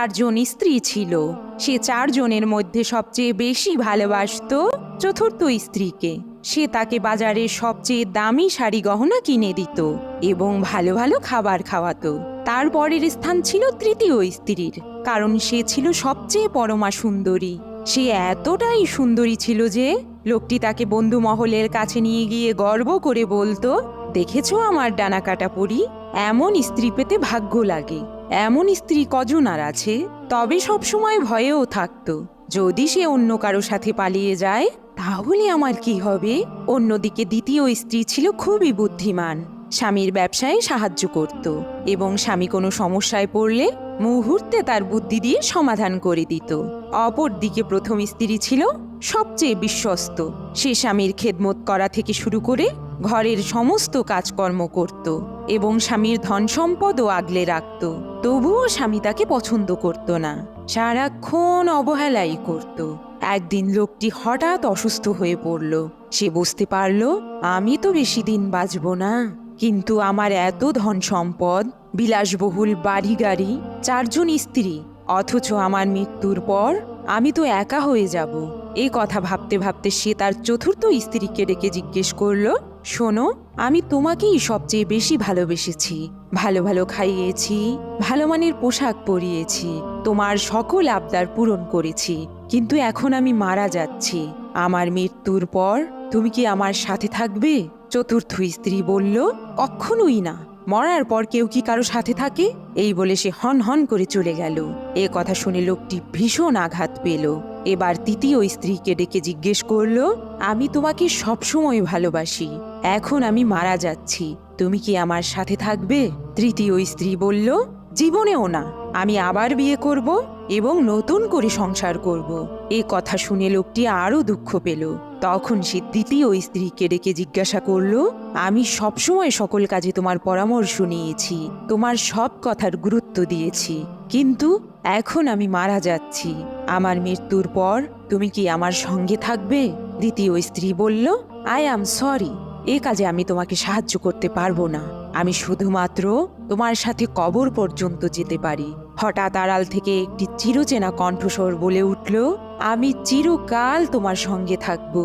চারজন স্ত্রী ছিল। সে চারজনের মধ্যে সবচেয়ে বেশি ভালোবাসতো চতুর্থ স্ত্রীকে। সে তাকে বাজারে সবচেয়ে দামি শাড়ি গহনা কিনে দিত এবং ভালো ভালো খাবার খাওয়াতো। তারপরের স্থান ছিল তৃতীয় স্ত্রীর, কারণ সে ছিল সবচেয়ে পরমা সুন্দরী। সে এতটাই সুন্দরী ছিল যে লোকটি তাকে বন্ধু মহলের কাছে নিয়ে গিয়ে গর্ব করে বলতো, দেখেছো আমার ডানা কাটা পরি, এমন স্ত্রী পেতে ভাগ্য লাগে। এমন স্ত্রী কজন আর আছে? তবে সবসময় ভয়েও থাকতো, যদি সে অন্য কারো সাথে পালিয়ে যায় তাহলে আমার কি হবে। অন্যদিকে দ্বিতীয় স্ত্রী ছিল খুবই বুদ্ধিমান। স্বামীর ব্যবসায় সাহায্য করত এবং স্বামী কোনো সমস্যায় পড়লে মুহূর্তে তার বুদ্ধি দিয়ে সমাধান করে দিত। অপরদিকে প্রথম স্ত্রী ছিল সবচেয়ে বিশ্বস্ত। সে স্বামীর খেদমত করা থেকে শুরু করে ঘরের সমস্ত কাজকর্ম করত এবং স্বামীর ধন সম্পদও আগলে রাখত। তবুও স্বামী তাকে পছন্দ করত না, সারাক্ষণ অবহেলাই করত। একদিন লোকটি হঠাৎ অসুস্থ হয়ে পড়ল। সে বুঝতে পারল, আমি তো বেশি দিন বাঁচব না, কিন্তু আমার এত ধন সম্পদ, বিলাসবহুল বাড়ি গাড়ি, চারজন স্ত্রী, অথচ আমার মৃত্যুর পর আমি তো একা হয়ে যাব। এই কথা ভাবতে ভাবতে সে তার চতুর্থ স্ত্রীকে ডেকে জিজ্ঞেস করল, শোনো, আমি তোমাকেই সবচেয়ে বেশি ভালোবেসেছি, ভালো ভালো খাইয়েছি, ভালো মানের পোশাক পরিয়েছি, তোমার সকল আবদার পূরণ করেছি, কিন্তু এখন আমি মারা যাচ্ছি। আমার মৃত্যুর পর তুমি কি আমার সাথে থাকবে? চতুর্থ স্ত্রী বলল, কখনোই না, মরার পর কেউ কি কারো সাথে থাকে? এই বলে সে হন হন করে চলে গেল। এ কথা শুনে লোকটি ভীষণ আঘাত পেল। এবার তৃতীয় স্ত্রীকে ডেকে জিজ্ঞেস করল, আমি তোমাকে সবসময় ভালোবাসি, এখন আমি মারা যাচ্ছি, তুমি কি আমার সাথে থাকবে? তৃতীয় স্ত্রী বলল, জীবনেও না, আমি আবার বিয়ে করব এবং নতুন করে সংসার করব। এ কথা শুনে লোকটি আরো দুঃখ পেল। তখন সে দ্বিতীয় স্ত্রীকে ডেকে জিজ্ঞাসা করল, আমি সবসময় সকল কাজে তোমার পরামর্শ নিয়েছি, তোমার সব কথার গুরুত্ব দিয়েছি, কিন্তু এখন আমি মারা যাচ্ছি, আমার মৃত্যুর পর তুমি কি আমার সঙ্গে থাকবে? দ্বিতীয় স্ত্রী বলল, আই অ্যাম সরি, এ কাজে আমি তোমাকে সাহায্য করতে পারবো না, আমি শুধুমাত্র তোমার সাথে কবর পর্যন্ত যেতে পারি। হঠাৎ আড়াল থেকে একটি চিরচেনা কণ্ঠস্বর বলে উঠল, আমি চিরকাল তোমার সঙ্গে থাকবো।